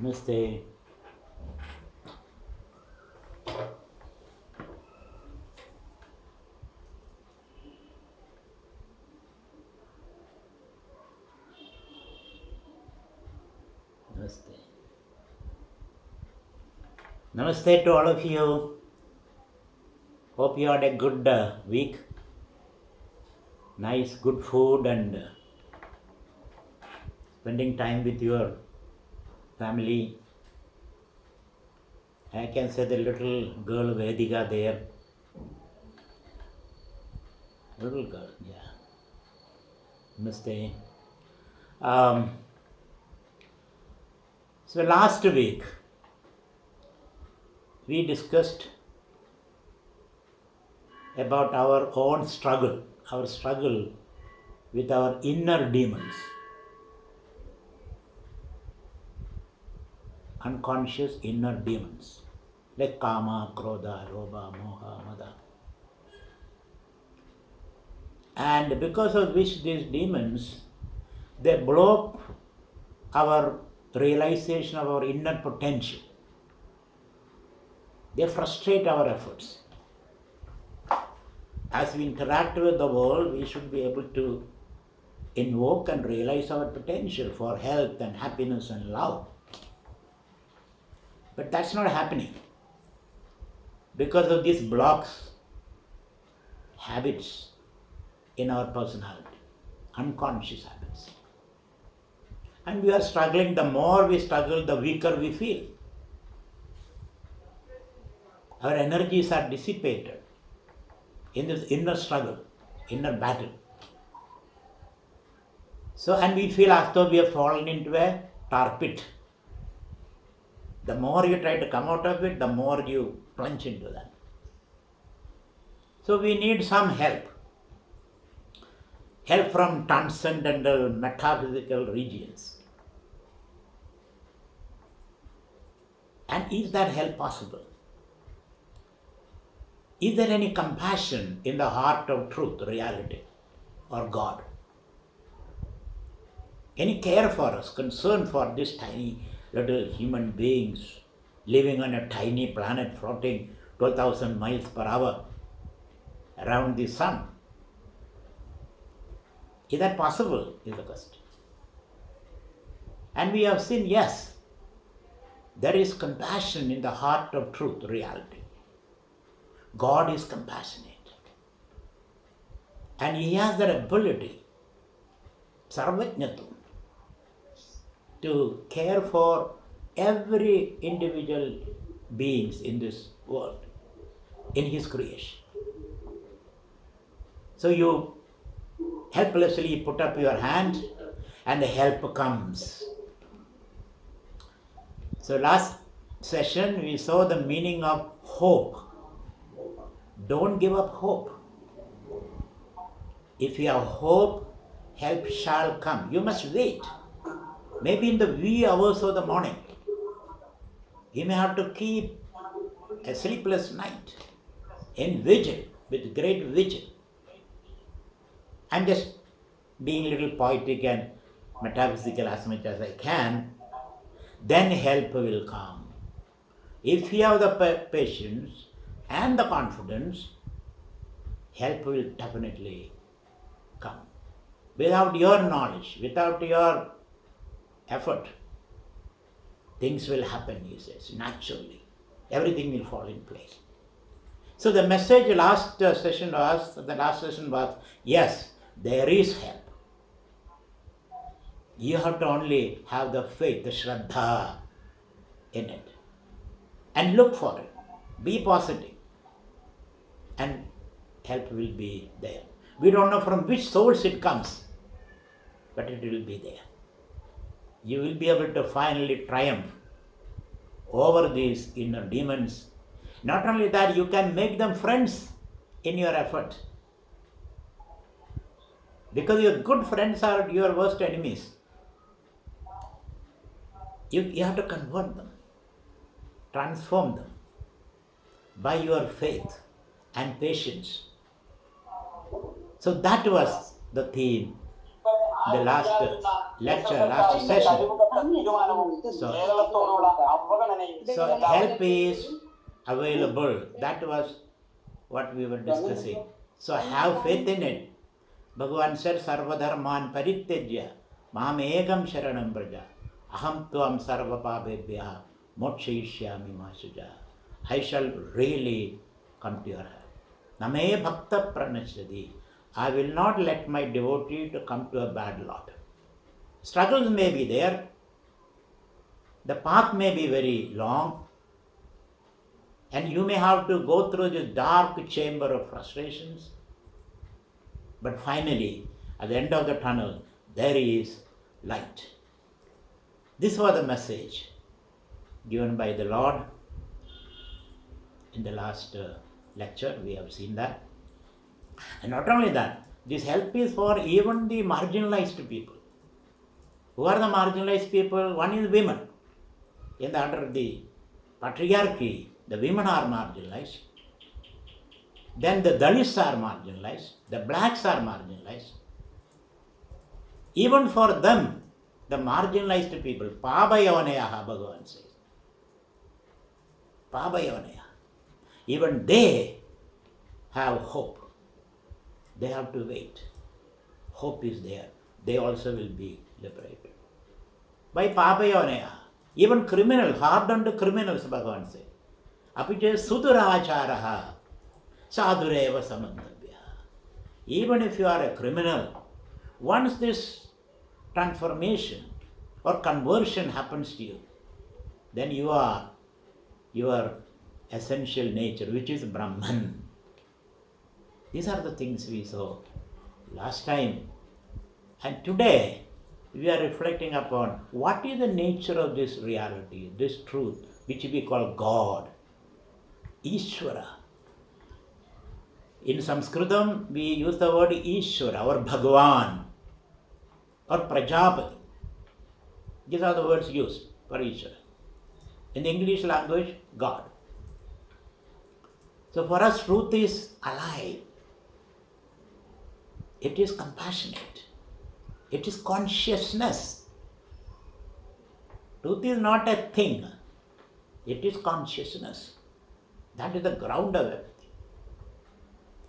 Namaste. Namaste. Namaste to all of you. Hope you had a good week. Nice, good food and spending time with your family. I can say the little girl Vedika there. Little girl, yeah. Namaste. So last week we discussed about our own struggle with our inner demons, unconscious inner demons like Kama, Krodha, Lobha, Moha, Mada. And because of which these demons, they block our realization of our inner potential. They frustrate our efforts. As we interact with the world, we should be able to invoke and realize our potential for health and happiness and love. But that's not happening because of these blocks, habits in our personality, unconscious habits. And we are struggling. The more we struggle, the weaker we feel. Our energies are dissipated in this inner struggle, inner battle. So, and we feel as though we have fallen into a tar pit. The more you try to come out of it, the more you plunge into that. So we need some help. Help from transcendental metaphysical regions. And is that help possible? Is there any compassion in the heart of truth, reality, or God? Any care for us, concern for these tiny little human beings living on a tiny planet floating 12,000 miles per hour around the sun? Is that possible, is the question. And we have seen, yes, there is compassion in the heart of truth, reality. God is compassionate. And He has that ability, sarvajnatum, to care for every individual beings in this world, in His creation. So you helplessly put up your hand and the help comes. So last session we saw the meaning of hope. Don't give up hope. If you have hope, help shall come. You must wait. Maybe in the wee hours of the morning. You may have to keep a sleepless night in vigil, with great vigil. I'm just being a little poetic and metaphysical as much as I can. Then help will come. If you have the patience and the confidence, help will definitely come. Without your knowledge, without your effort, things will happen, he says, naturally. Everything will fall in place. So the message the last session was, yes, there is help. You have to only have the faith, the shraddha in it. And look for it. Be positive. And help will be there. We don't know from which source it comes, but it will be there. You will be able to finally triumph over these inner demons. Not only that, you can make them friends in your effort. Because your good friends are your worst enemies. You have to convert them, transform them by your faith and patience. So that was the theme the last lecture, last session. So help is available. That was what we were discussing. So have faith in it. Bhagavan said, Sarvadharman parityajya maham ekam sharanam braja aham tvam sarva pabebhya mokshayishyami ma suja. I shall really come to your help. Name bhakta pranashyati. I will not let my devotee to come to a bad lot. Struggles may be there. The path may be very long. And you may have to go through this dark chamber of frustrations. But finally, at the end of the tunnel, there is light. This was the message given by the Lord in the last lecture. We have seen that. And not only that, this help is for even the marginalized people. Who are the marginalized people? One is women. Under the patriarchy, the women are marginalized. Then the Dalits are marginalized. The blacks are marginalized. Even for them, the marginalized people, Pabayoneyaha, Bhagavan says. Pabayoneyaha. Even they have hope. They have to wait. Hope is there. They also will be liberated. By Pabayoneyaha. Even criminals, hardened criminals, Bhagavan says. Apiche Suduracharaha. Sadhureva samandhavya. Even if you are a criminal, once this transformation or conversion happens to you, then you are your essential nature, which is Brahman. These are the things we saw last time. And today, we are reflecting upon what is the nature of this reality, this truth, which we call God, Ishvara. In Sanskritam, we use the word Ishvara or Bhagavan or Prajapati. These are the words used for Ishvara. In the English language, God. So for us, truth is alive. It is compassionate. It is consciousness. Truth is not a thing. It is consciousness. That is the ground of everything.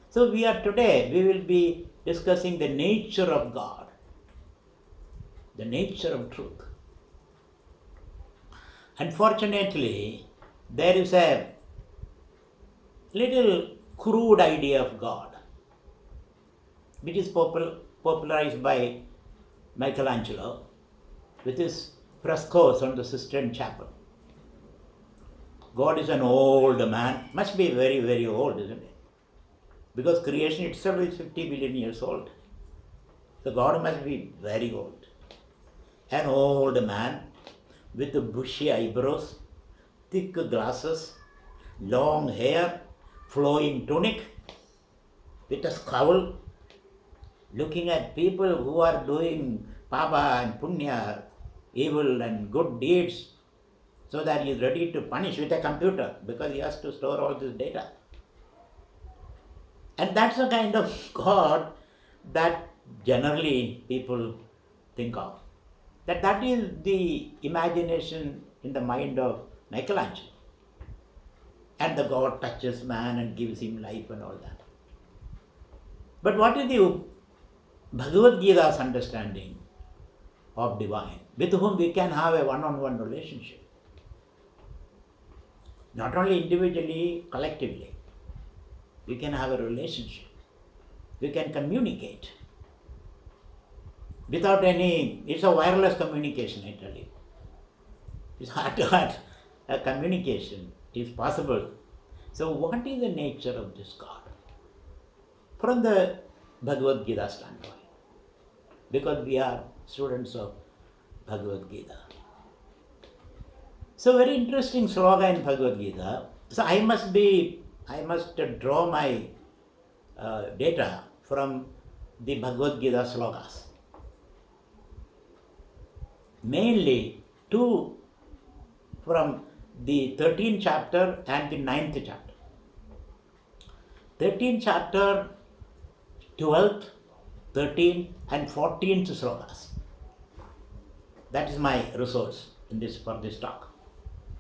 So we will be discussing the nature of God, the nature of truth. Unfortunately, there is a little crude idea of God, which is popularized by Michelangelo with his frescoes on the Sistine Chapel. God is an old man, must be very, very old, isn't it? Because creation itself is 50 billion years old. So God must be very old. An old man with bushy eyebrows, thick glasses, long hair, flowing tunic, with a scowl, looking at people who are doing papa and punya, evil and good deeds, so that he is ready to punish with a computer because he has to store all this data. And that's the kind of God that generally people think of. That is the imagination in the mind of Michelangelo. And the God touches man and gives him life and all that. But what is the Bhagavad Gita's understanding of divine, with whom we can have a one-on-one relationship? Not only individually, collectively. We can have a relationship. We can communicate. Without it's a wireless communication, I tell you. It's heart-to-heart communication is possible. So what is the nature of this God? From the Bhagavad Gita standpoint. Because we are students of Bhagavad Gita. So very interesting sloga in Bhagavad Gita. So I must draw my data from the Bhagavad Gita slogas. Mainly two from the 13th chapter and the 9th chapter. 13th chapter, 12th 13th and 14th slokas. That is my resource for this talk.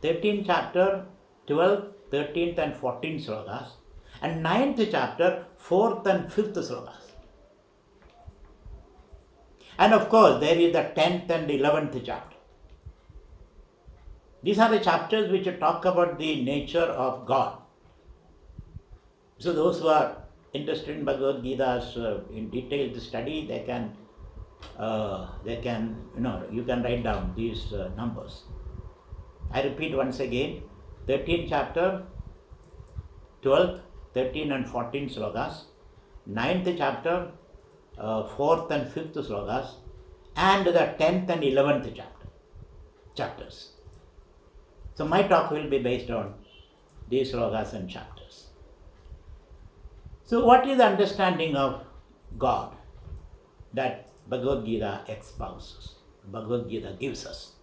13th chapter, 12th, 13th and 14th slokas, and 9th chapter, 4th and 5th slokas. And of course, there is the 10th and 11th chapter. These are the chapters which talk about the nature of God. So those who are interested in Bhagavad Gita's in detailed study, they can you can write down these numbers. I repeat once again, 13th chapter, 12th, 13th and 14th slokas, 9th chapter, 4th and 5th slokas, and the 10th and 11th chapters. So my talk will be based on these slokas and chapters. So what is the understanding of God that Bhagavad Gita espouses, Bhagavad Gita gives us?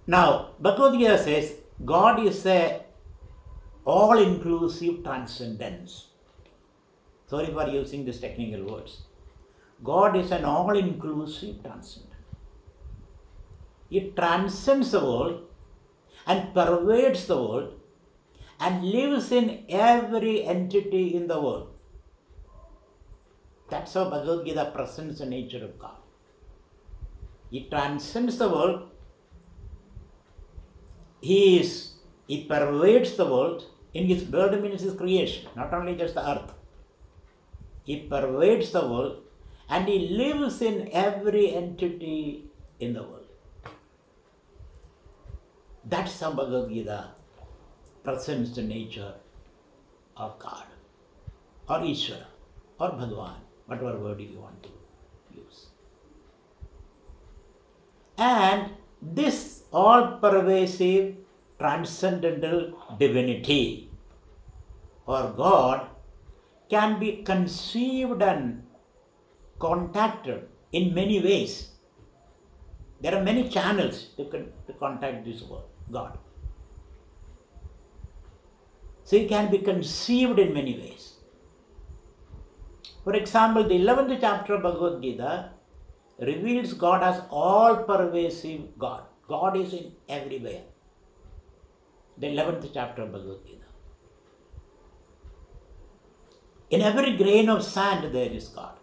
Now, Bhagavad Gita says God is a all-inclusive transcendence. Sorry for using these technical words. God is an all-inclusive transcendence. It transcends the world and pervades the world and lives in every entity in the world. That's how Bhagavad Gita presents the nature of God. It transcends the world. He pervades the world. In his world means his creation, not only just the earth. He pervades the world and he lives in every entity in the world. That's how Bhagavad Gita presents the nature of God, or Ishvara, or Bhagavan, whatever word you want to use. And this all-pervasive, transcendental divinity, or God, can be conceived and contacted in many ways. There are many channels to contact this God. So it can be conceived in many ways. For example, the 11th chapter of Bhagavad Gita reveals God as all-pervasive God. God is in everywhere. The 11th chapter of Bhagavad Gita. In every grain of sand there is God.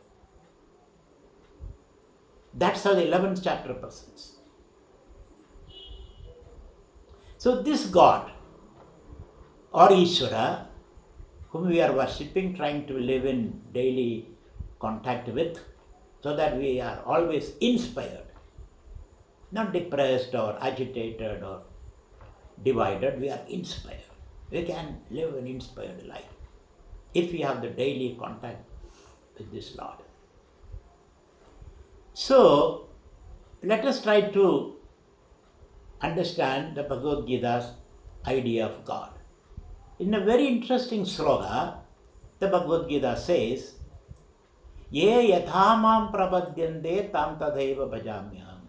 That's how the 11th chapter presents. So this God, or Ishvara, whom we are worshipping, trying to live in daily contact with, so that we are always inspired, not depressed or agitated or divided, we are inspired. We can live an inspired life if we have the daily contact with this Lord. So, let us try to understand the Bhagavad Gita's idea of God. In a very interesting sloka, the Bhagavad Gita says, Ye yathamam prapadyante tam tadhaiva bhajamyaham.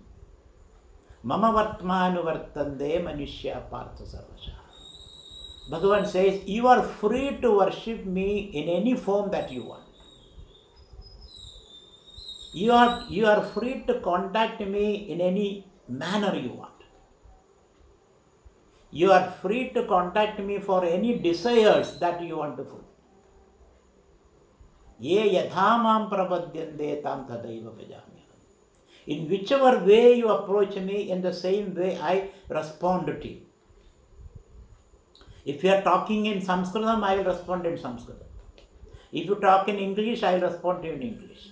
Mama vartmanu vartande manushya partha sarvasha. Bhagavan says, you are free to worship me in any form that you want. You are free to contact me in any manner you want. You are free to contact me for any desires that you want to fulfill. Ye yathamam prapadyante tam tadaiva bhajamyaham. In whichever way you approach me, in the same way I respond to you. If you are talking in Sanskritam, I will respond in Sanskritam. If you talk in English, I will respond to you in English.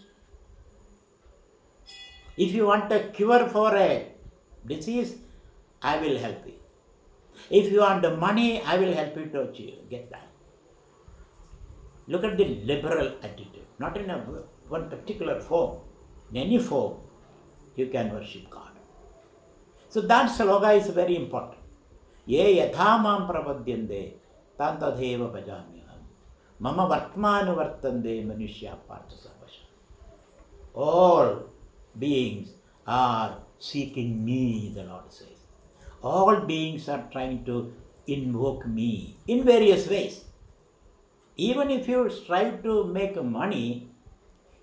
If you want a cure for a disease, I will help you. If you want the money, I will help you to get that. Look at the liberal attitude. Not in one particular form. In any form, you can worship God. So that sloka is very important. Ye yathamam prapadyante tam tadhaiva bhajamyaham. Mama vartmanu vartande manushya partha sarvasha. All beings are seeking me, the Lord says. All beings are trying to invoke me in various ways. Even if you strive to make money,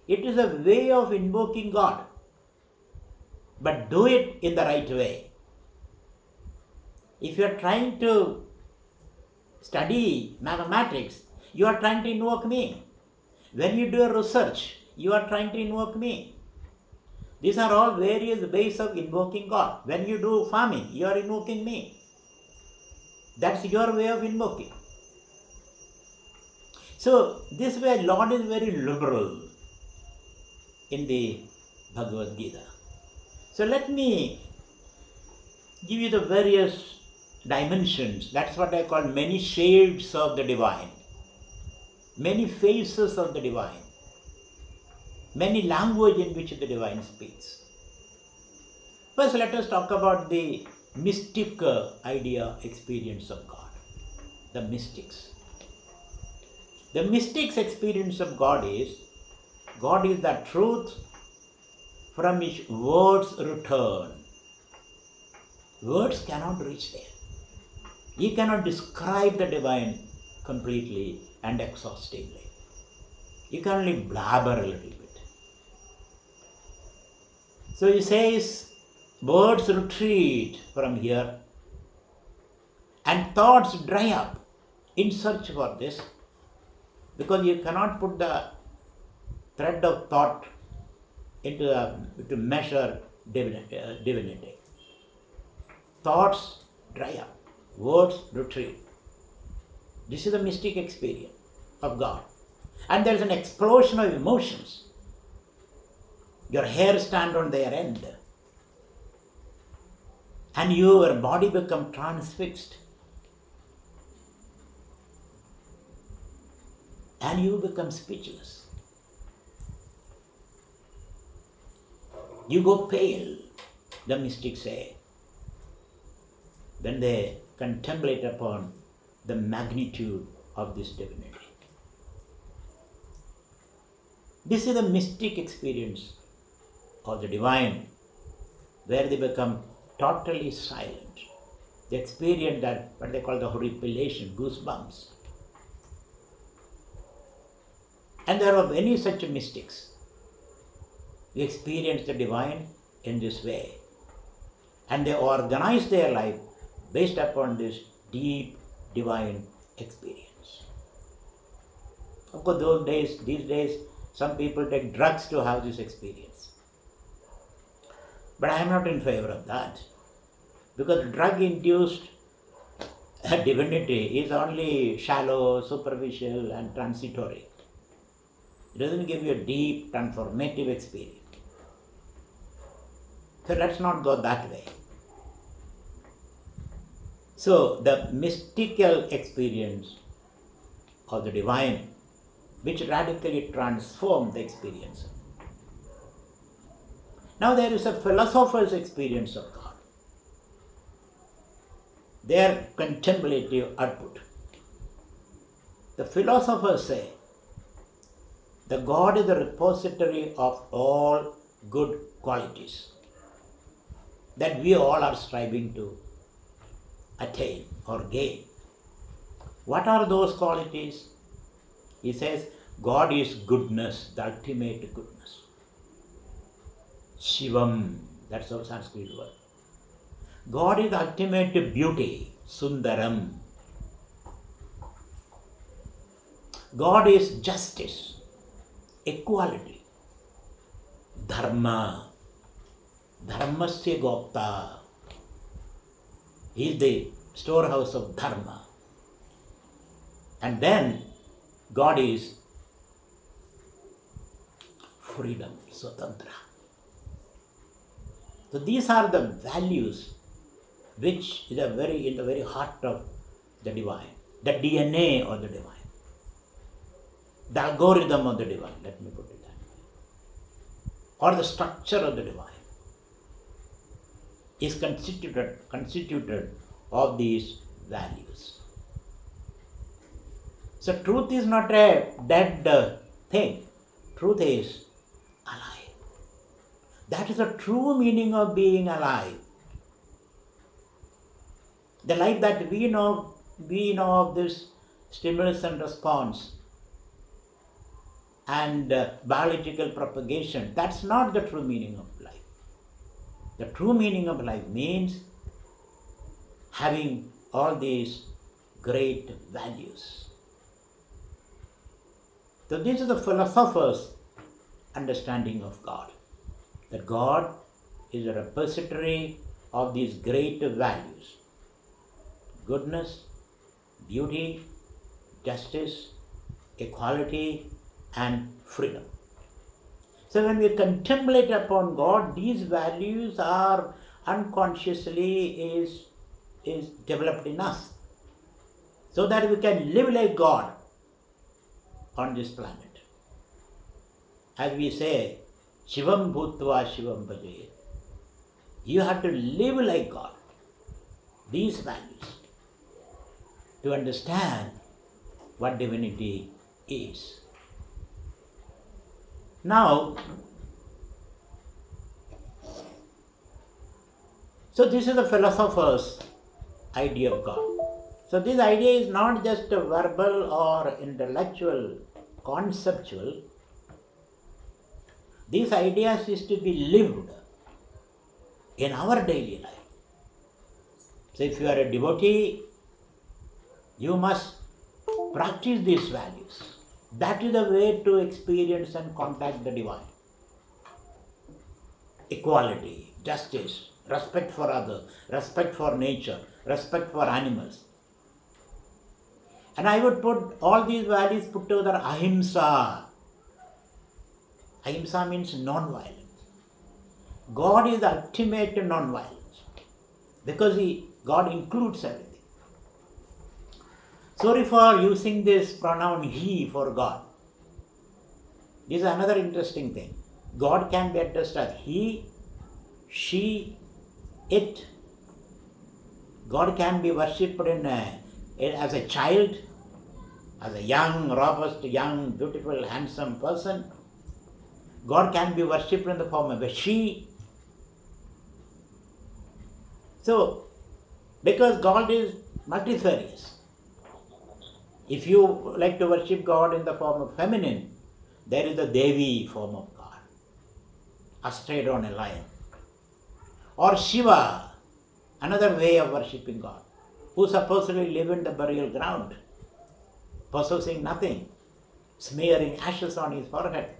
it is a way of invoking God. But do it in the right way. If you are trying to study mathematics, you are trying to invoke me. When you do a research, you are trying to invoke me. These are all various ways of invoking God. When you do farming, you are invoking me. That's your way of invoking. So this way Lord is very liberal in the Bhagavad Gita. So let me give you the various dimensions. That's what I call many shades of the divine, many faces of the divine, many language in which the divine speaks. First, let us talk about the mystic idea, experience of God. The mystics. The mystics' experience of God is the truth from which words return. Words cannot reach there. You cannot describe the divine completely and exhaustively. You can only blabber a little bit. So he says, words retreat from here and thoughts dry up in search for this, because you cannot put the thread of thought to measure divinity. Thoughts dry up, words retreat. This is the mystic experience of God. And there is an explosion of emotions. Your hair stand on their end. And your body become transfixed. And you become speechless. You go pale, the mystics say, when they contemplate upon the magnitude of this divinity. This is the mystic experience of the divine, where they become totally silent. They experience that, what they call the horripilation, goosebumps. And there are many such mystics. They experience the divine in this way. And they organize their life based upon this deep divine experience. Of course, these days, some people take drugs to have this experience. But I am not in favor of that, because drug-induced divinity is only shallow, superficial, and transitory. It doesn't give you a deep, transformative experience. So let's not go that way. So the mystical experience of the divine, which radically transformed the experience. Now there is a philosopher's experience of God. Their contemplative output. The philosophers say that God is the repository of all good qualities that we all are striving to attain or gain. What are those qualities? He says, God is goodness, the ultimate goodness. Shivam, that's our Sanskrit word. God is the ultimate beauty, Sundaram. God is justice, equality, Dharma, Dharmasya Gopta. He is the storehouse of Dharma. And then God is freedom, Swatantra. So these are the values which is in the very heart of the divine, the DNA of the divine, the algorithm of the divine, let me put it that way, or the structure of the divine is constituted of these values. So truth is not a dead thing. Truth is alive. That is the true meaning of being alive. The life that we know of this stimulus and response and biological propagation. That's not the true meaning of life. The true meaning of life means having all these great values. So this is the philosopher's understanding of God. That God is a repository of these great values: goodness, beauty, justice, equality, and freedom. So when we contemplate upon God, these values are unconsciously is developed in us, so that we can live like God on this planet. As we say, Shivam Bhutva Shivam Bhajayet. You have to live like God. These values, to understand what divinity is. Now, so this is the philosopher's idea of God. So this idea is not just a verbal or intellectual, conceptual. These ideas is to be lived in our daily life. So if you are a devotee, you must practice these values. That is the way to experience and contact the divine. Equality, justice, respect for others, respect for nature, respect for animals. And I would put all these values put together: ahimsa. Ahimsa means non-violence. God is the ultimate non-violence, because God includes everything. Sorry for using this pronoun he for God. This is another interesting thing. God can be addressed as he, she, it. God can be worshipped as a child, as a young, robust, young, beautiful, handsome person. God can be worshipped in the form of a she. So, because God is multifarious. If you like to worship God in the form of feminine, there is the Devi form of God, astride on a lion. Or Shiva, another way of worshipping God, who supposedly live in the burial ground, possessing nothing, smearing ashes on his forehead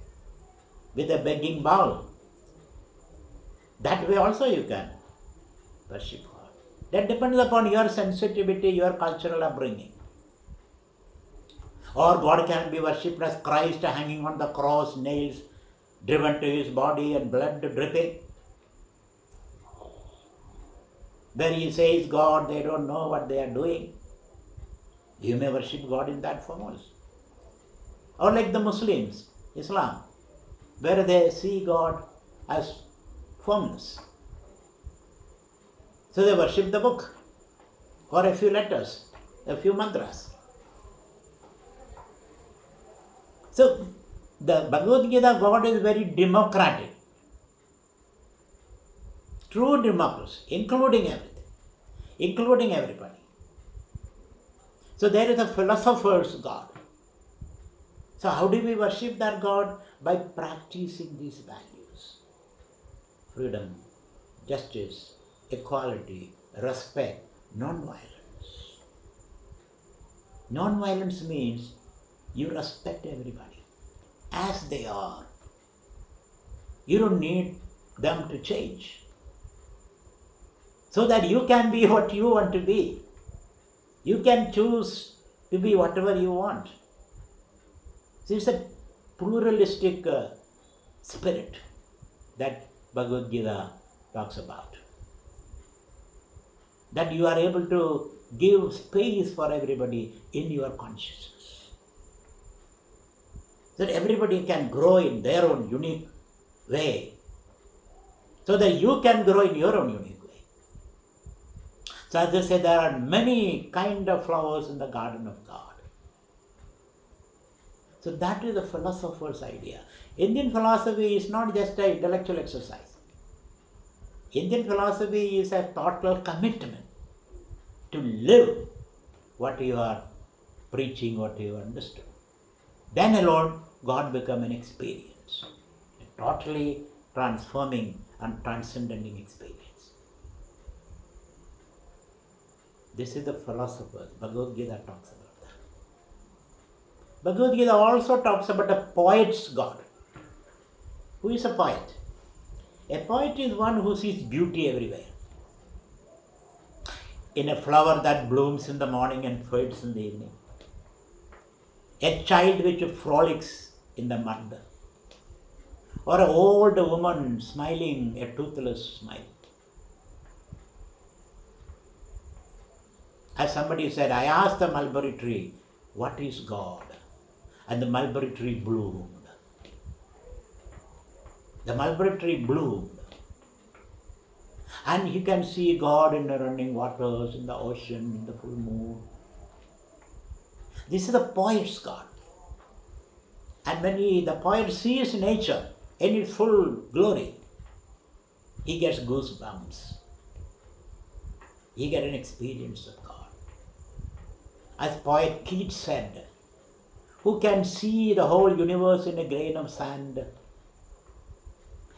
with a begging bowl. That way also you can worship God. That depends upon your sensitivity, your cultural upbringing. Or God can be worshipped as Christ hanging on the cross, nails driven to his body and blood dripping. Where he says, God, they don't know what they are doing. You may worship God in that form also. Or like the Muslims, Islam, where they see God as formless. So they worship the book, or a few letters, a few mantras. So the Bhagavad Gita, God is very democratic. True democracy, including everything, including everybody. So there is a philosopher's God. So how do we worship that God? By practicing these values: freedom, justice, equality, respect, non-violence. Non-violence means you respect everybody as they are. You don't need them to change, so that you can be what you want to be. You can choose to be whatever you want. So it's a pluralistic spirit that Bhagavad Gita talks about. That you are able to give space for everybody in your consciousness. That everybody can grow in their own unique way, so that you can grow in your own unique way. So as they say, there are many kind of flowers in the garden of God. So that is the philosopher's idea. Indian philosophy is not just an intellectual exercise. Indian philosophy is a total commitment to live what you are preaching, what you understood. Then alone God become an experience, a totally transforming and transcending experience. This is the philosophers. Bhagavad Gita talks about that. Bhagavad Gita also talks about a poet's God. Who is a poet? A poet is one who sees beauty everywhere. In a flower that blooms in the morning and fades in the evening. A child which frolics in the mud. Or an old woman smiling a toothless smile. As somebody said, I asked the mulberry tree, what is God? And the mulberry tree bloomed. The mulberry tree bloomed. And you can see God in the running waters, in the ocean, in the full moon. This is the poet's God. And when the poet sees nature in its full glory, he gets goosebumps. He gets an experience of God. As poet Keats said, who can see the whole universe in a grain of sand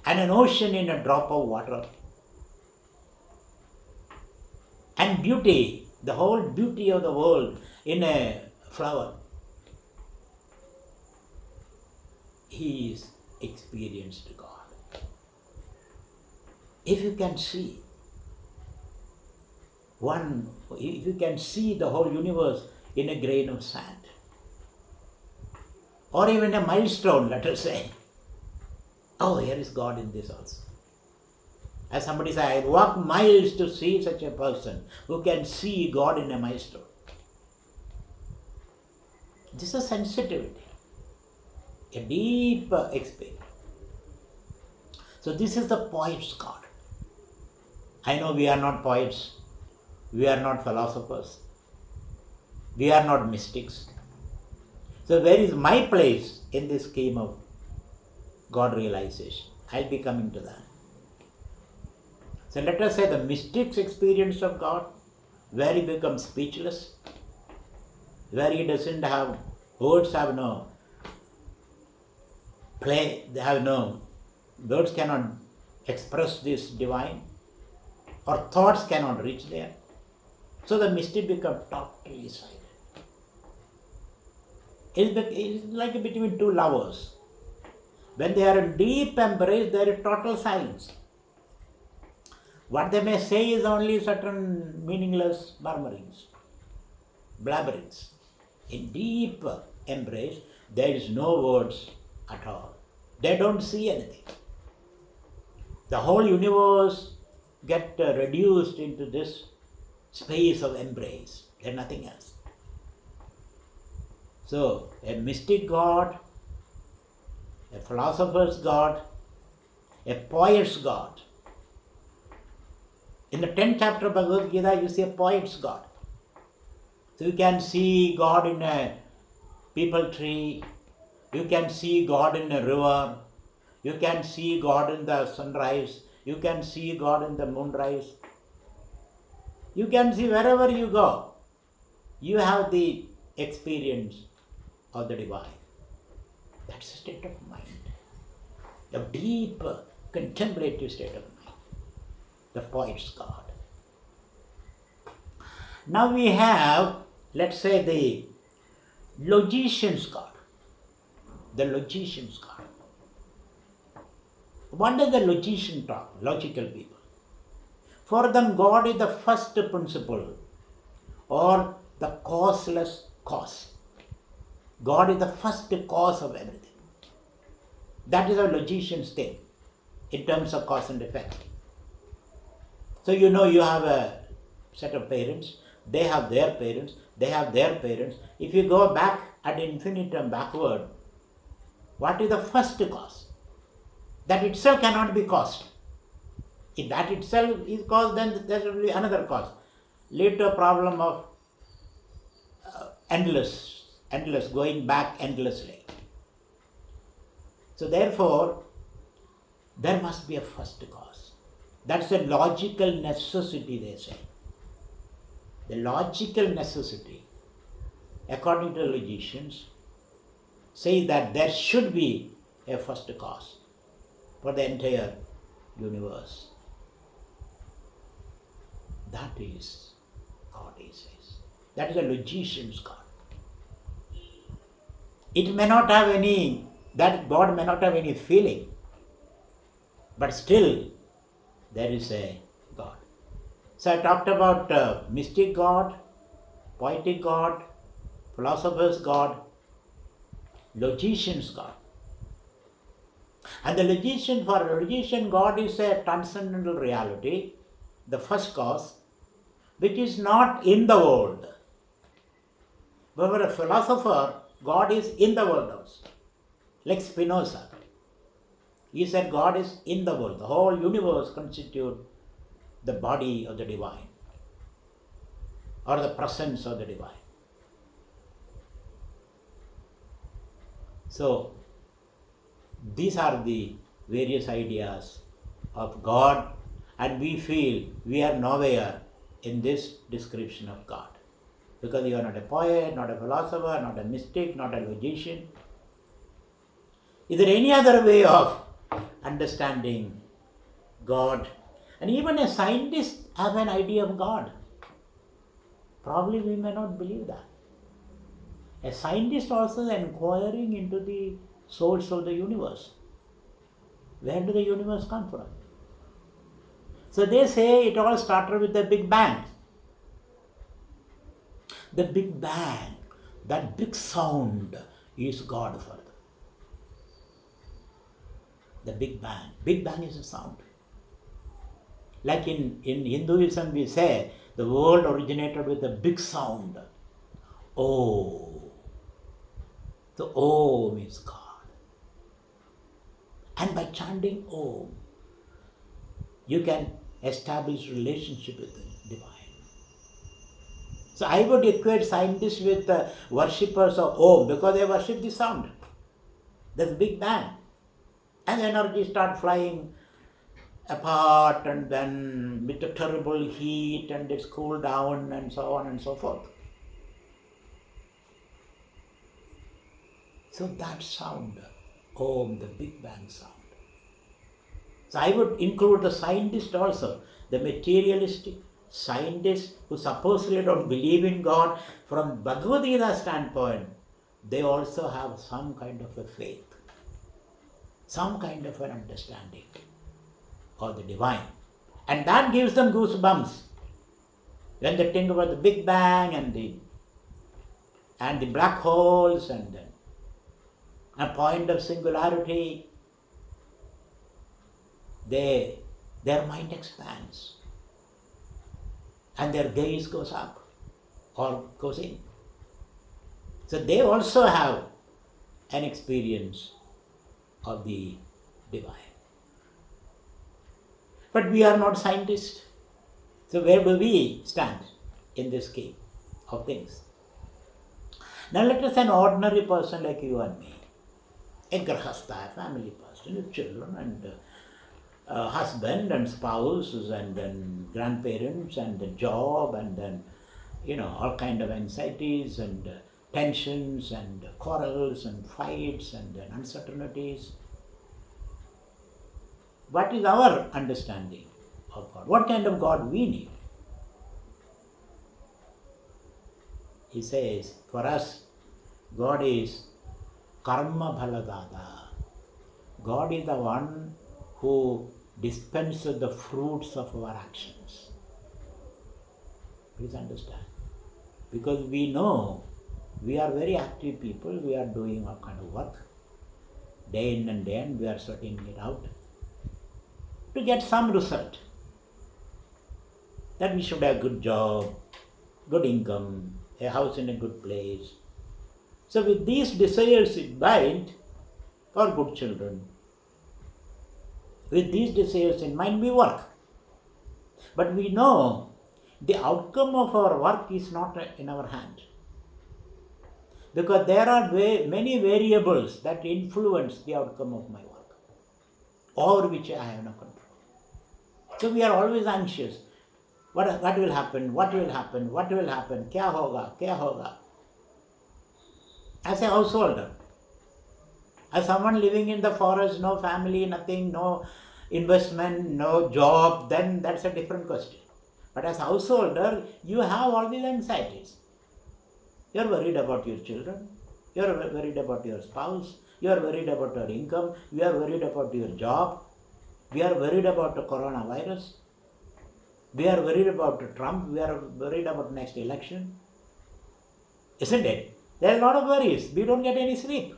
and an ocean in a drop of water? And beauty, the whole beauty of the world in a flower. He is experienced God. If you can see if you can see the whole universe in a grain of sand, or even a milestone, let us say, oh, here is God in this also. As somebody said, I walk miles to see such a person who can see God in a milestone. This is sensitivity, a deep experience. So this is the poet's God. I know we are not poets, we are not philosophers, we are not mystics. So where is my place in this scheme of God realization? I'll be coming to that. So let us say the mystic's experience of God, where he becomes speechless, where he doesn't have, words have no play, they have no, words cannot express this divine, or thoughts cannot reach there. So the mystic becomes totally silent. It's like between two lovers. When they are in deep embrace, there is total silence. What they may say is only certain meaningless murmurings, blabberings. In deep embrace, there is no words at all. They don't see anything. The whole universe gets reduced into this space of embrace. There's nothing else. So, a mystic God, a philosopher's God, a poet's God. In the 10th chapter of Bhagavad Gita, you see a poet's God. So you can see God in a peepal tree, you can see God in a river, you can see God in the sunrise, you can see God in the moonrise. You can see wherever you go, you have the experience of the divine. That's a state of mind, a deep contemplative state of mind, the poet's God. Now we have, let's say, the logician's God. The logician's God. What does the logician talk? Logical people. For them, God is the first principle or the causeless cause. God is the first cause of everything. That is how logicians think in terms of cause and effect. So you know you have a set of parents, they have their parents, they have their parents. If you go back ad infinitum backward, what is the first cause? That itself cannot be caused. If that itself is caused, then there will be another cause. Lead to a problem of endless, going back endlessly. So therefore, there must be a first cause. That's a logical necessity, they say. The logical necessity, according to the logicians, says that there should be a first cause for the entire universe. That is God, he says. That is a logician's God. It may not have any, that God may not have any feeling, but still there is a God. So I talked about mystic God, poetic God, philosopher's God, logician's God. And the logician, for a logician, God is a transcendental reality, the first cause, which is not in the world. But for a philosopher, God is in the world also. Like Spinoza. He said God is in the world. The whole universe constitutes the body of the divine, or the presence of the divine. So, these are the various ideas of God, and we feel we are nowhere in this description of God. Because you are not a poet, not a philosopher, not a mystic, not a logician. Is there any other way of understanding God? And even a scientist has an idea of God. Probably we may not believe that. A scientist also is inquiring into the source of the universe. Where did the universe come from? So they say it all started with the Big Bang. The Big Bang, that big sound is God for them. The Big Bang. Big Bang is a sound. Like in Hinduism we say the world originated with a big sound. Oh. The Om is God. And by chanting Om, you can establish relationship with the divine. So I would equate scientists with worshippers of Om because they worship the sound. There's a Big Bang. And energy starts flying apart, and then with a terrible heat, and it's cooled down, and so on and so forth. So that sound, Om, the Big Bang sound. So I would include the scientist also, the materialistic scientists who supposedly don't believe in God. From Bhagavad Gita standpoint, they also have some kind of a faith, some kind of an understanding of the divine. And that gives them goosebumps when they think about the Big Bang and the black holes and then a point of singularity. Their mind expands and their gaze goes up or goes in. So they also have an experience of the divine. But we are not scientists. So where do we stand in this scheme of things? Now let us say an ordinary person like you and me, a grahastha, a family person with children and husband and spouses and then grandparents and the job and then all kind of anxieties and tensions and quarrels and fights and then uncertainties. What is our understanding of God? What kind of God we need? He says, for us, God is karma bhaladada. God is the one who dispenses the fruits of our actions. Please understand. Because we know we are very active people, we are doing all kind of work. Day in and day out, we are sorting it out to get some result. That we should have a good job, good income, a house in a good place. So with these desires in mind, or good children, with these desires in mind we work. But we know the outcome of our work is not in our hand. Because there are many variables that influence the outcome of my work, over which I have no control. So we are always anxious. What will happen? What will happen? What will happen? Kya hoga? Kya hoga? As a householder, As someone living in the forest, no family, nothing, no investment, no job, then that's a different question. But as householder, you have all these anxieties. You're worried about your children, you're worried about your spouse, you are worried about your income, you are worried about your job, we are worried about the coronavirus, we are worried about Trump, we are worried about next election. Isn't it? There are a lot of worries. We don't get any sleep.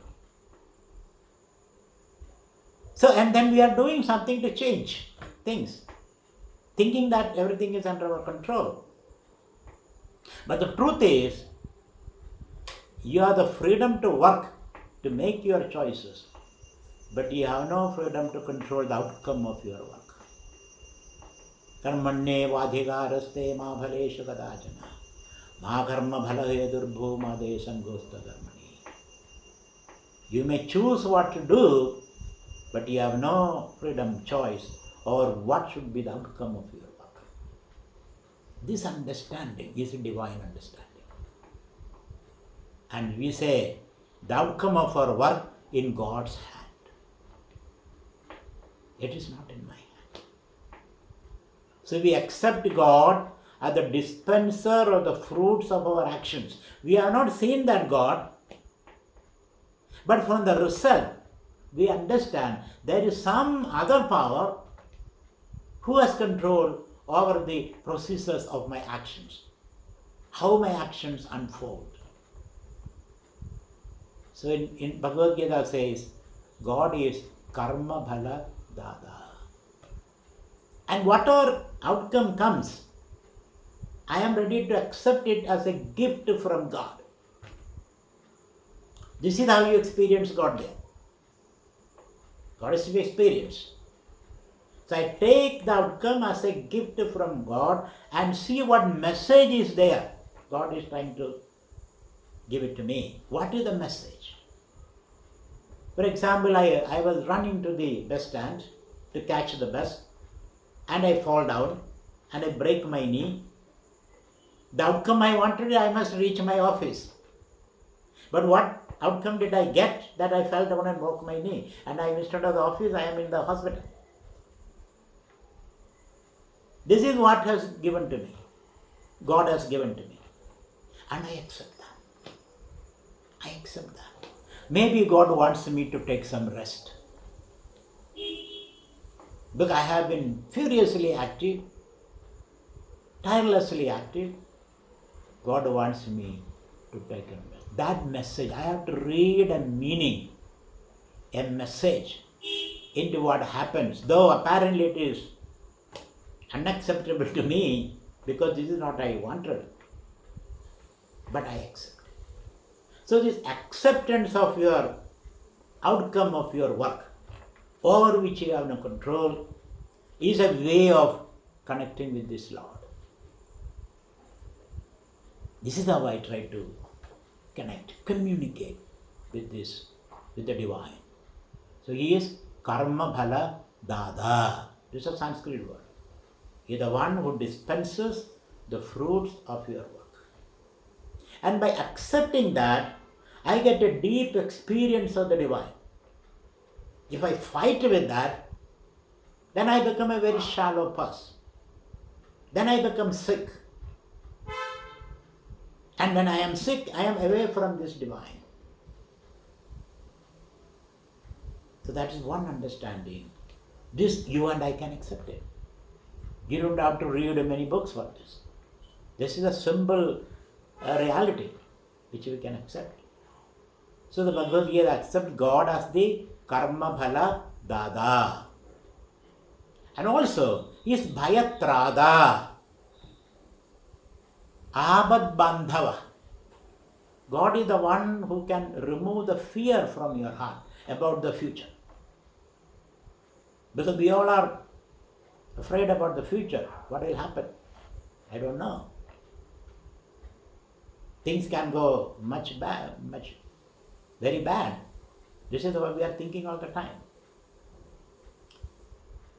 So, and then we are doing something to change things, thinking that everything is under our control. But the truth is, you have the freedom to work, to make your choices, but you have no freedom to control the outcome of your work. Karmanye vadhigaraste ma bhaleshu kadachana ma karma bhalahe durbho ma desam gosta dharmani. You may choose what to do, but you have no freedom choice over what should be the outcome of your work. This understanding is a divine understanding. And we say the outcome of our work in God's hand. It is not in my hand. So we accept God as the dispenser of the fruits of our actions. We have not seen that God, but from the result, we understand there is some other power who has control over the processes of my actions, how my actions unfold. So in Bhagavad Gita says, God is karma bhala dada. And whatever outcome comes, I am ready to accept it as a gift from God. This is how you experience God there. God is to be experienced. So I take the outcome as a gift from God and see what message is there. God is trying to give it to me. What is the message? For example, I was running to the bus stand to catch the bus and I fall down and I break my knee. The outcome I wanted, I must reach my office. But what outcome did I get? That I fell down and broke my knee. And instead of the office, I am in the hospital. This is what has given to me. God has given to me. And I accept that. I accept that. Maybe God wants me to take some rest. Because I have been furiously active, tirelessly active. God wants me to take a rest. That message, I have to read a meaning, a message into what happens. Though apparently it is unacceptable to me because this is not what I wanted. But I accept. So this acceptance of your outcome of your work, over which you have no control, is a way of connecting with this Lord. This is how I try to connect, communicate with this, with the divine. So he is karma bhala dada. This is a Sanskrit word. He is the one who dispenses the fruits of your work. And by accepting that, I get a deep experience of the divine. If I fight with that, then I become a very shallow person. Then I become sick. And when I am sick, I am away from this divine. So that is one understanding. This you and I can accept it. You don't have to read many books for this. This is a simple reality which we can accept. So the Bhagavad Gita accepts God as the karma bhala dada. And also, he is bhayatrada, abad bandhava. God is the one who can remove the fear from your heart about the future. Because we all are afraid about the future. What will happen? I don't know. Things can go much bad, very bad. This is what we are thinking all the time.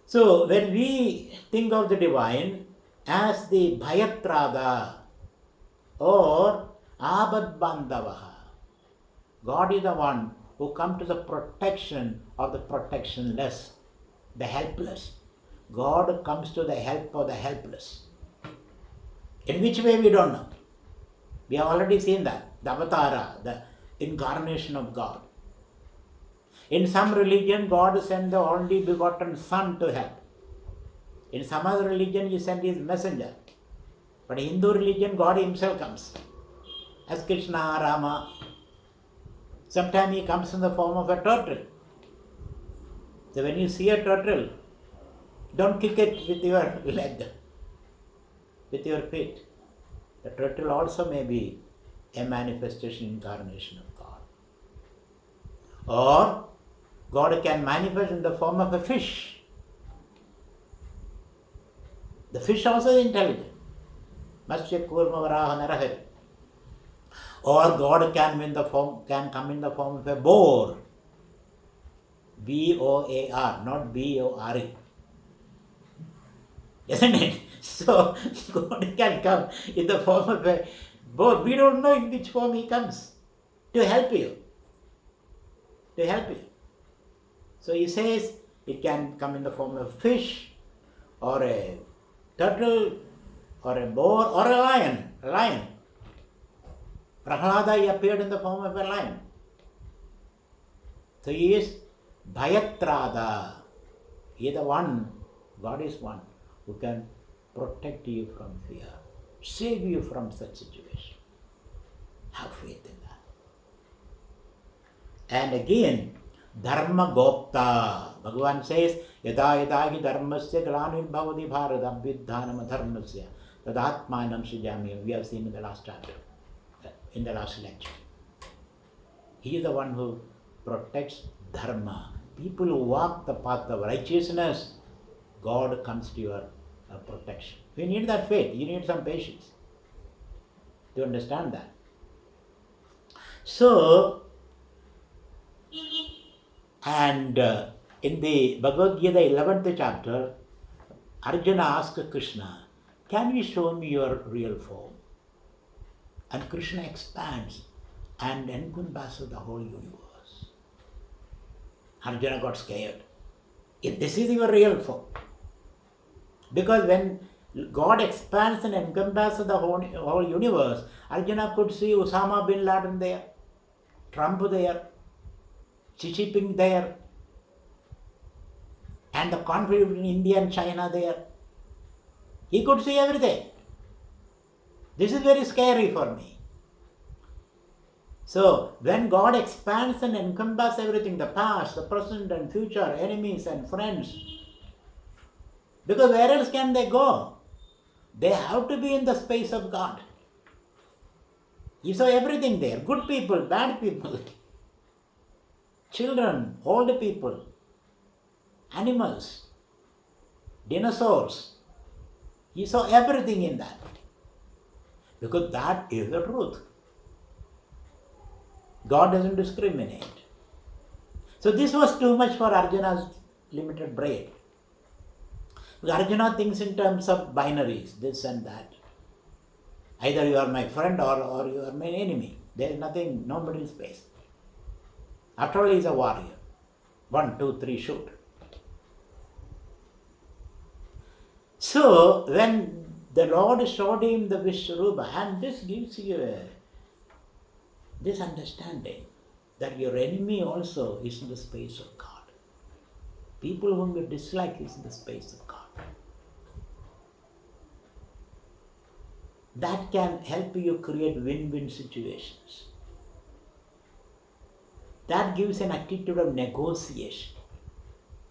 So when we think of the divine as the bhayatrada or abad bandhavaha, God is the one who come to the protection of the protectionless, the helpless. God comes to the help of the helpless. In which way we don't know. We have already seen that. The avatara, the incarnation of God. In some religion, God sent the only begotten Son to help. In some other religion, He sent His messenger. But in Hindu religion, God Himself comes. As Krishna, Rama. Sometimes He comes in the form of a turtle. So when you see a turtle, don't kick it with your leg, with your feet. The turtle also may be a manifestation, incarnation of God. Or God can manifest in the form of a fish. The fish also is intelligent. Matsya Kurma Varaha Narahari. Or God can come in the form of a boar. B-O-A-R, not B-O-R-E. Isn't it? So God can come in the form of a boar. We don't know in which form He comes to help you. To help you. So He says it can come in the form of a fish, or a turtle, or a boar, or a lion. A lion. Prahlada, he appeared in the form of a lion. So He is Bhayatrada. He is the one, God is one, who can protect you from fear, save you from such situation. Have faith in that. And again, Dharma Gopta. Bhagavan says, Yada yada hi dharmasya glanir bhavati bharata abhyudhanam dharmasya tadatmanam srijami. We have seen in the last chapter, in the last lecture. He is the one who protects dharma. People who walk the path of righteousness, God comes to your protection. You need that faith. You need some patience to understand that. So, and in the Bhagavad Gita 11th chapter, Arjuna asked Krishna, can you show me your real form? And Krishna expands and encompasses the whole universe. Arjuna got scared. If this is your real form. Because when God expands and encompasses the whole universe, Arjuna could see Osama bin Laden there, Trump there, Xi Jinping there, and the conflict between India and China there. He could see everything. This is very scary for me. So, when God expands and encompasses everything, the past, the present and future, enemies and friends, because where else can they go? They have to be in the space of God. You saw everything there, good people, bad people, children, old people, animals, dinosaurs. You saw everything in that. Because that is the truth. God doesn't discriminate. So this was too much for Arjuna's limited brain. Arjuna thinks in terms of binaries, this and that. Either you are my friend or you are my enemy. There is nothing, no middle space. After all, he is a warrior. 1, 2, 3, shoot. So, when the Lord showed him the Vishwarupa, and this gives you this understanding that your enemy also is in the space of God. People whom you dislike is in the space of God. That can help you create win-win situations. That gives an attitude of negotiation.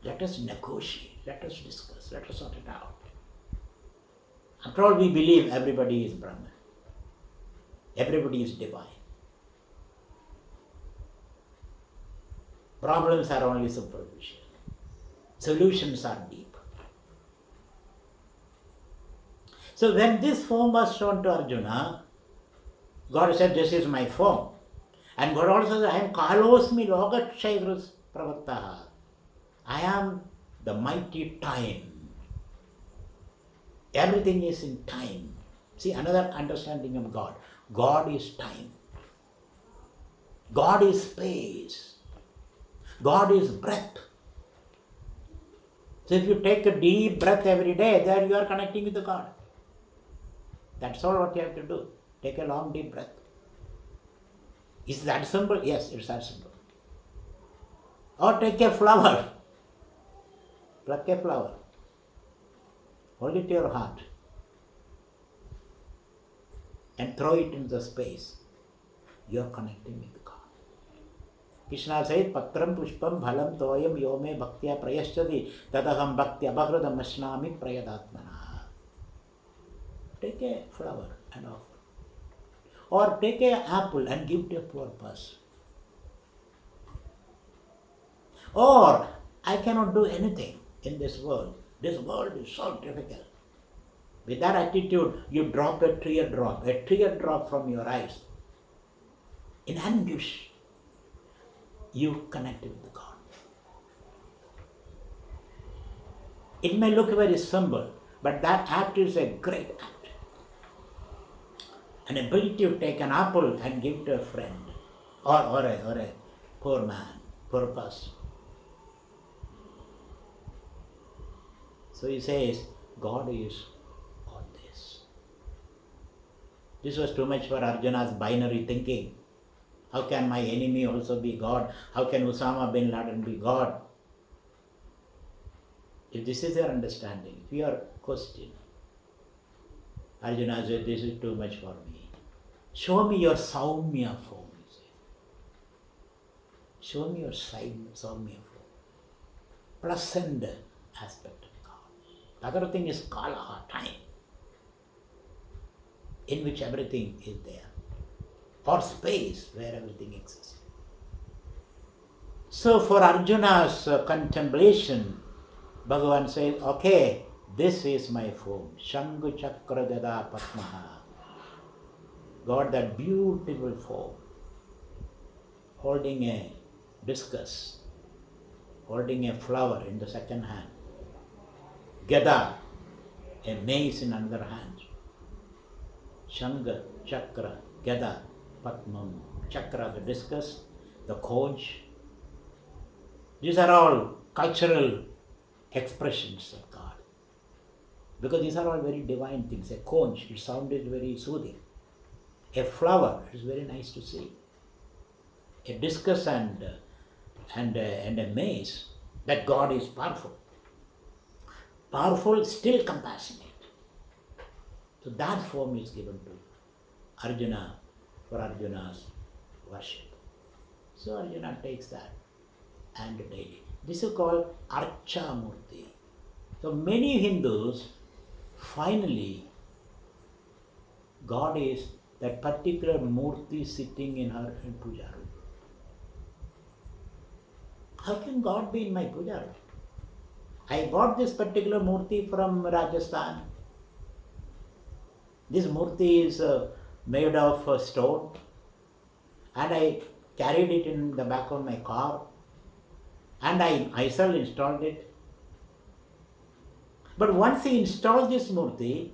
Let us negotiate, let us discuss, let us sort it out. After all, we believe everybody is Brahman. Everybody is divine. Problems are only superficial. Solutions are deep. So when this form was shown to Arjuna, God said, this is my form. And God also said, I am Kalosmi Logatshaivrus Pravattaha. I am the mighty time. Everything is in time. See, another understanding of God. God is time. God is space. God is breath. So if you take a deep breath every day, there you are connecting with the God. That's all what you have to do. Take a long deep breath. Is that simple? Yes, it's that simple. Or take a flower. Pluck a flower. Hold it to your heart. And throw it into the space. You are connecting with God. Krishna says, Patram pushpam bhalam toyam yome bhaktya prayashyati tadaham bhaktya bhagradam ashnami prayadatmana. Take a flower and offer. Or take an apple and give to a poor person. Or, I cannot do anything in this world. This world is so difficult. With that attitude, you drop a tear drop from your eyes. In anguish, you connect with God. It may look very simple, but that act is a great act. An ability to take an apple and give to a friend or a poor man, poor person. So he says, God is all this. This was too much for Arjuna's binary thinking. How can my enemy also be God? How can Osama bin Laden be God? If this is your understanding, if you are questioning, Arjuna said, this is too much for me. Show me your Saumya form, he said. Show me your Saumya form. Pleasant aspect of God. The other thing is Kala, time, in which everything is there. Or space, where everything exists. So for Arjuna's contemplation, Bhagavan says, okay, this is my form. Shangu Chakra Gada Padmaha. God, that beautiful form, holding a discus, holding a flower in the second hand, Gada, a mace in another hand, Shanga, Chakra, Gada, Padmam, Chakra, the discus, the conch. These are all cultural expressions of God. Because these are all very divine things. A conch, it sounded very soothing. A flower, it is very nice to see. A discus and a mace, that God is powerful. Powerful, still compassionate. So that form is given to Arjuna for Arjuna's worship. So Arjuna takes that and daily. This is called Archa Murti. So many Hindus, finally, God is that particular Murti sitting in her puja room. How can God be in my puja room? I bought this particular Murti from Rajasthan. This Murti is made of stone, and I carried it in the back of my car, and I myself installed it. But once you install this Murti,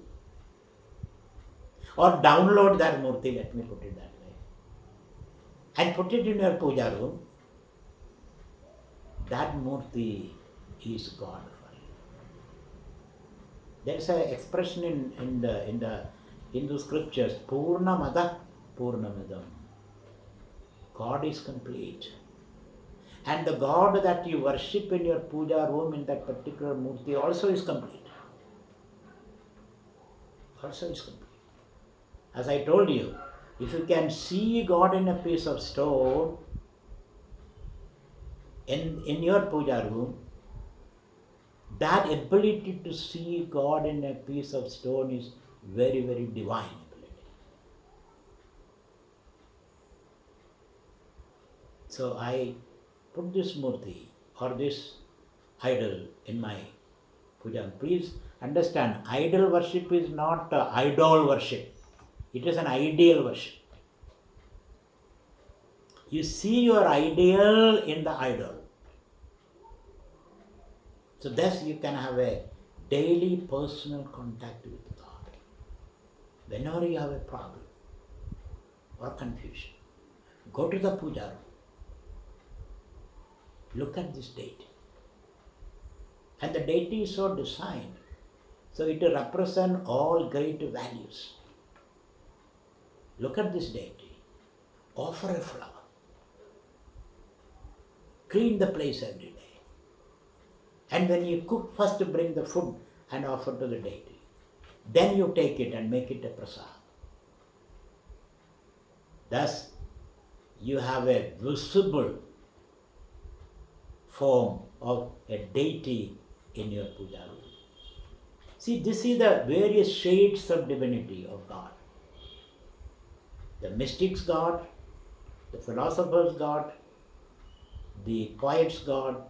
or download that Murti, let me put it that way, and put it in your puja room, that Murti is God for you. There is an expression in the Hindu scriptures, Purnamada Purnamidam. God is complete. And the God that you worship in your puja room in that particular Murti also is complete. Also is complete. As I told you, if you can see God in a piece of stone in your puja room, that ability to see God in a piece of stone is very, very divine ability. So I put this Murti or this idol in my puja. Please understand, idol worship is not idol worship. It is an ideal worship. You see your ideal in the idol. So thus you can have a daily personal contact with God. Whenever you have a problem or confusion, go to the puja room. Look at this deity. And the deity is so designed, so it represents all great values. Look at this deity. Offer a flower. Clean the place every day. And when you cook, first bring the food and offer to the deity. Then you take it and make it a prasad. Thus, you have a visible form of a deity in your puja room. See, this is the various shades of divinity of God. The mystic's God, the philosopher's God, the poet's God,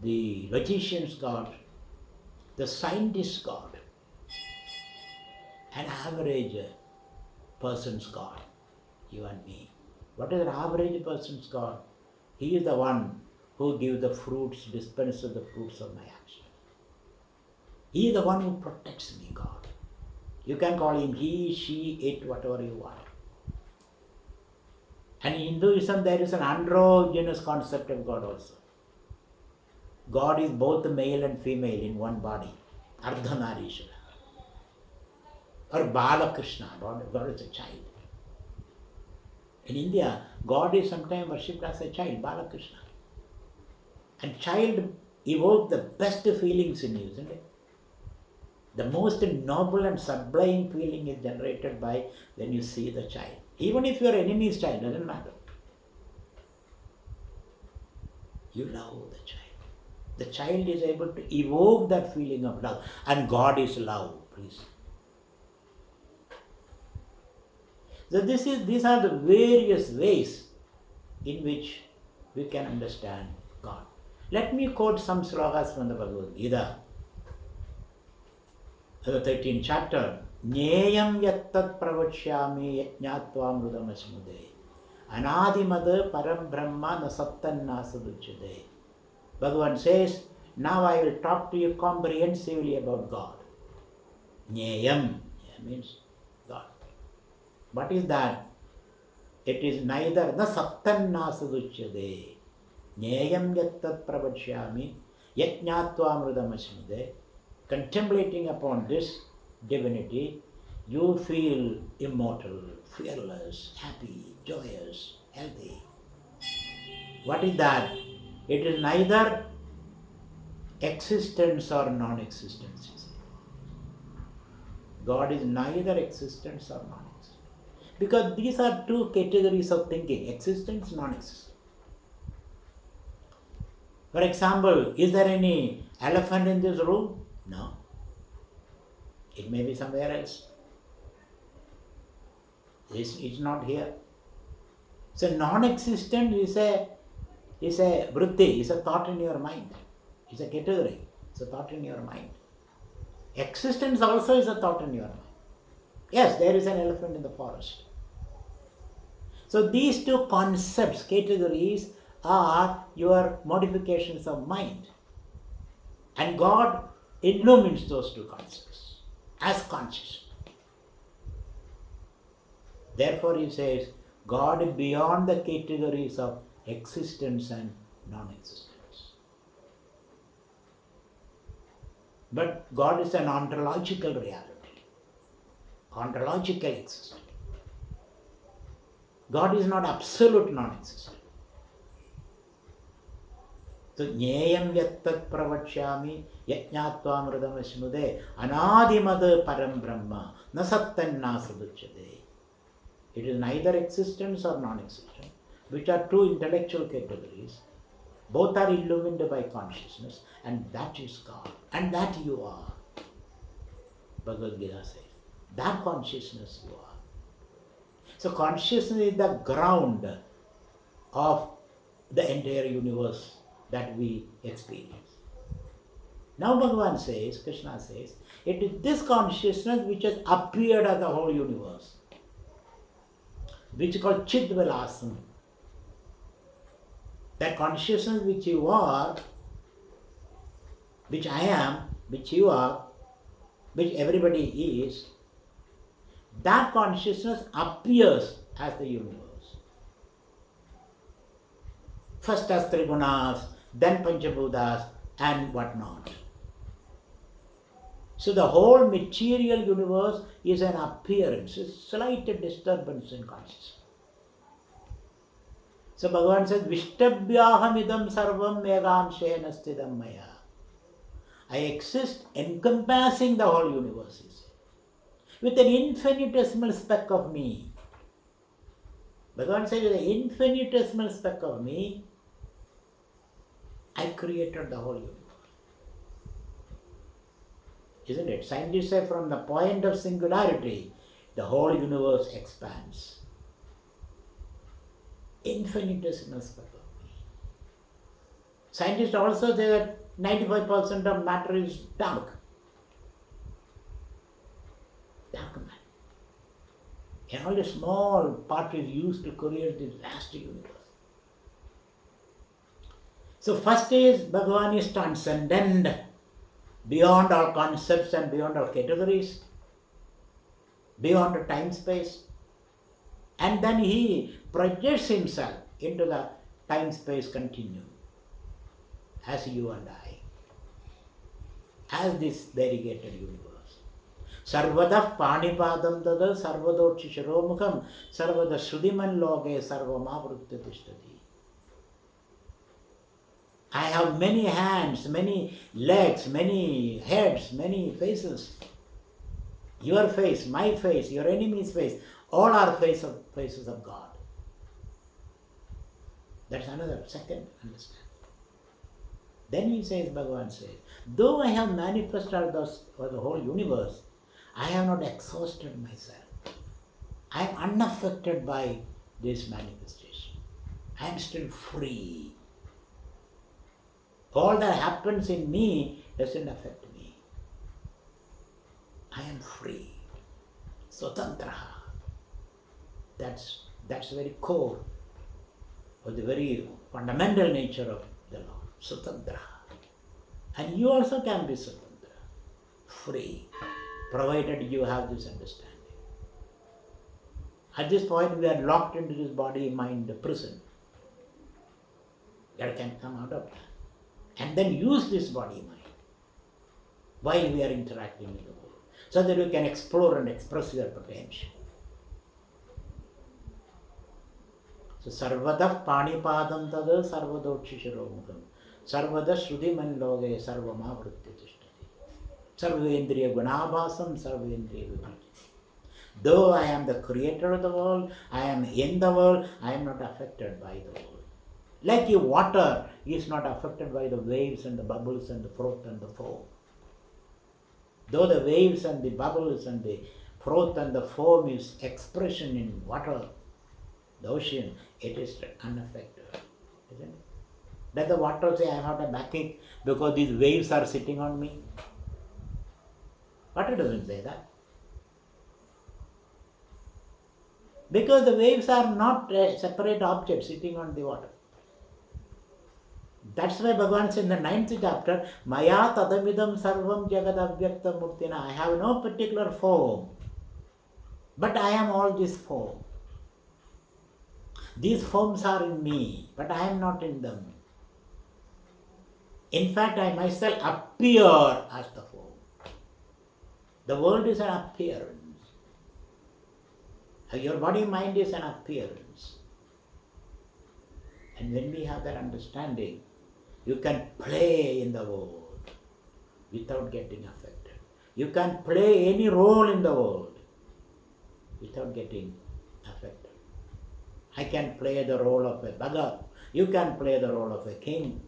the logician's God, the scientist's God, an average person's God, you and me. What is an average person's God? He is the one who gives the fruits, dispenses the fruits of my action. He is the one who protects me, God. You can call him he, she, it, whatever you want. And in Hinduism, there is an androgynous concept of God also. God is both male and female in one body. Ardhanarishvara. Or Balakrishna, God is a child. In India, God is sometimes worshipped as a child, Balakrishna. And child evokes the best feelings in you, isn't it? The most noble and sublime feeling is generated by when you see the child. Even if your enemy's child, doesn't matter. You love the child. The child is able to evoke that feeling of love. And God is love, please. So these are the various ways in which we can understand God. Let me quote some slokas from the Bhagavad Gita. The 13th chapter. Nyeyam yattat pravachyami yajñātvā mrudamasmude. Anādimad param brahma nasattan nasaduchyade. Bhagavan says, now I will talk to you comprehensively about God. Nyeyam means God. What is that? It is neither nasattan nasaduchyade. Nyeyam yattat pravachyami yajñātvā mrudamasmude. Contemplating upon this divinity, you feel immortal, fearless, happy, joyous, healthy. What is that? It is neither existence or non-existence. God is neither existence or non-existence. Because these are two categories of thinking, existence, non-existence. For example, is there any elephant in this room? No. It may be somewhere else. It's not here. So non-existent is a vritti, is a thought in your mind. It's a category. It's a thought in your mind. Existence also is a thought in your mind. Yes, there is an elephant in the forest. So these two concepts, categories, are your modifications of mind. And God illumines those two concepts as consciousness. Therefore he says, God is beyond the categories of existence and non-existence. But God is an ontological reality, ontological existence. God is not absolute non-existent. So, Nyeyam yattat pravachyami yajñātvā mrudamasmude anādimad param brahma nasattan nasaduchyade. It is neither existence or non-existence, which are two intellectual categories. Both are illumined by consciousness, and that is God, and that you are. Bhagavad Gita says, that consciousness you are. So consciousness is the ground of the entire universe that we experience. Now Bhagavan says, Krishna says, it is this consciousness which has appeared as the whole universe, which is called Chidvilasam. That consciousness which you are, which I am, which you are, which everybody is, that consciousness appears as the universe. First as Trigunas, then Panchabhutas, and whatnot. So the whole material universe is an appearance, a slight disturbance in consciousness. So Bhagavan says, Vishtabhyaham idam sarvam megamshena sthidam maya. I exist encompassing the whole universe, he said, with an infinitesimal speck of me. Bhagavan says, with an infinitesimal speck of me, I created the whole universe. Isn't it? Scientists say from the point of singularity, the whole universe expands. Infinitesimal speck of me. Scientists also say that 95% of matter is dark. Dark matter. And only a small part is used to create this vast universe. So first is Bhagavan is transcendent, beyond all concepts and beyond all categories, beyond time space. And then he projects himself into the time space continuum as you and I, as this variegated universe. Sarvadah panipadam tada sarvadochi shiromukham sarvada sudiman loge sarvamavrutte tishtati. I have many hands, many legs, many heads, many faces. Your face, my face, your enemy's face, all are faces of God. That's another second understanding. Then he says, Bhagavan says, though I have manifested for the whole universe, I have not exhausted myself. I am unaffected by this manifestation. I am still free. All that happens in me doesn't affect me. I am free. Swatantraha. That's the very core or the very fundamental nature of the Lord. Swatantraha. And you also can be Swatantra, free, provided you have this understanding. At this point we are locked into this body-mind prison. That can come out of that. And then use this body-mind while we are interacting with the world, so that you can explore and express your potential. So sarvadah panipadam tada sarvadokshishiromukam sarvada shrudiman loge sarvamavrutti tishtati sarvendriya gunabhasam sarvendriya vibhajati. Though I am the creator of the world, I am in the world, I am not affected by the world. Like your water is not affected by the waves and the bubbles and the froth and the foam. Though the waves and the bubbles and the froth and the foam is expression in water, the ocean, it is unaffected. Isn't it? Does the water say, I have a backache because these waves are sitting on me? Water doesn't say that. Because the waves are not separate objects sitting on the water. That's why Bhagavan said in the 9th chapter, Maya tadamidam sarvam jagad avyakta murtina. I have no particular form, but I am all this form. These forms are in me, but I am not in them. In fact, I myself appear as the form. The world is an appearance. Your body-mind is an appearance. And when we have that understanding, you can play in the world without getting affected. You can play any role in the world without getting affected. I can play the role of a beggar. You can play the role of a king.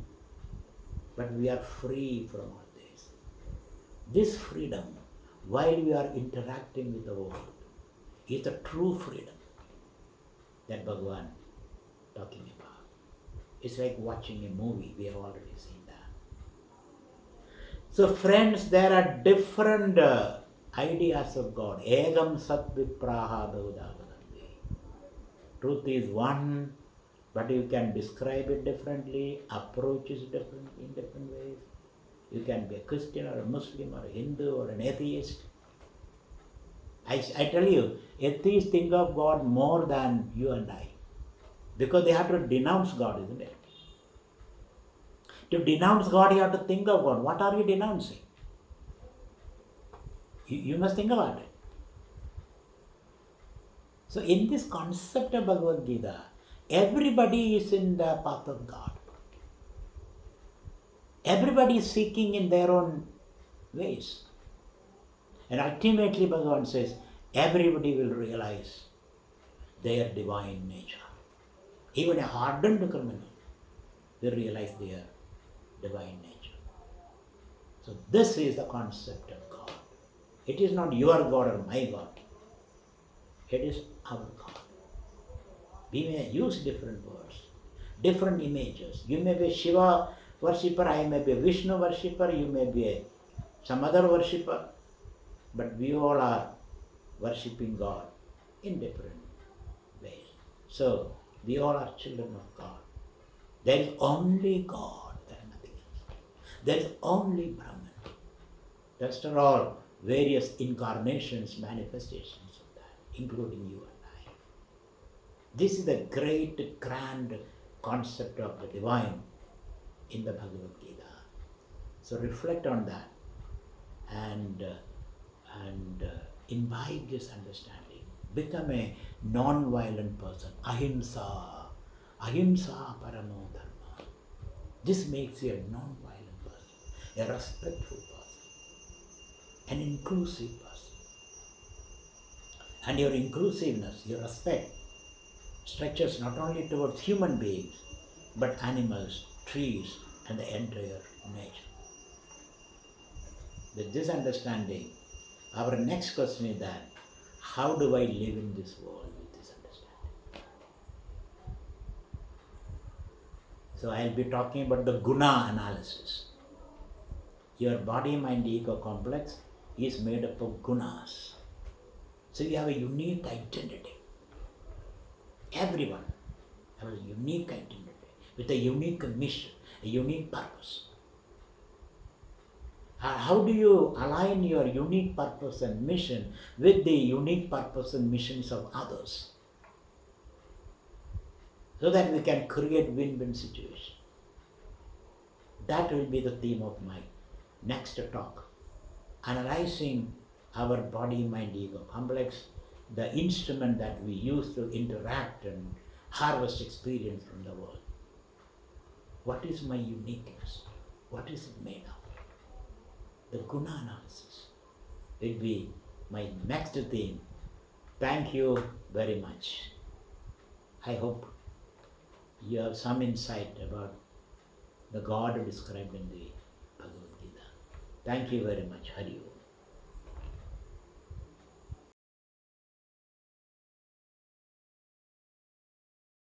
But we are free from all this. This freedom, while we are interacting with the world, is the true freedom that Bhagavan talking about. It's like watching a movie. We have already seen that. So friends, there are different ideas of God. Egam sat vipraha bhavadavadandi. Truth is one, but you can describe it differently, approach it different in different ways. You can be a Christian or a Muslim or a Hindu or an atheist. I tell you, atheists think of God more than you and I. Because they have to denounce God, isn't it? To denounce God, you have to think of God. What are you denouncing? You must think about it. So in this concept of Bhagavad Gita, everybody is in the path of God. Everybody is seeking in their own ways. And ultimately Bhagavan says, everybody will realize their divine nature. Even a hardened criminal will realize their divine nature. So this is the concept of God. It is not your God or my God. It is our God. We may use different words, different images. You may be a Shiva worshipper, I may be a Vishnu worshipper, you may be some other worshipper, but we all are worshipping God in different ways. So we all are children of God. There is only God, there is nothing else. There is only Brahman. Rest are all various incarnations, manifestations of that, including you and I. This is the great, grand concept of the divine in the Bhagavad Gita. So reflect on that and imbibe this understanding. Become a non-violent person. Ahimsa. Ahimsa paramo dharma. This makes you a non-violent person, a respectful person, an inclusive person. And your inclusiveness, your respect, stretches not only towards human beings, but animals, trees, and the entire nature. With this understanding, our next question is that, how do I live in this world with this understanding? So I'll be talking about the guna analysis. Your body, mind, ego complex is made up of gunas. So you have a unique identity. Everyone has a unique identity with a unique mission, a unique purpose. How do you align your unique purpose and mission with the unique purpose and missions of others? So that we can create win-win situation. That will be the theme of my next talk. Analyzing our body, mind, ego complex, the instrument that we use to interact and harvest experience from the world. What is my uniqueness? What is it made of? The guna analysis will be my next theme. Thank you very much. I hope you have some insight about the God described in the Bhagavad Gita. Thank you very much. Hari Om.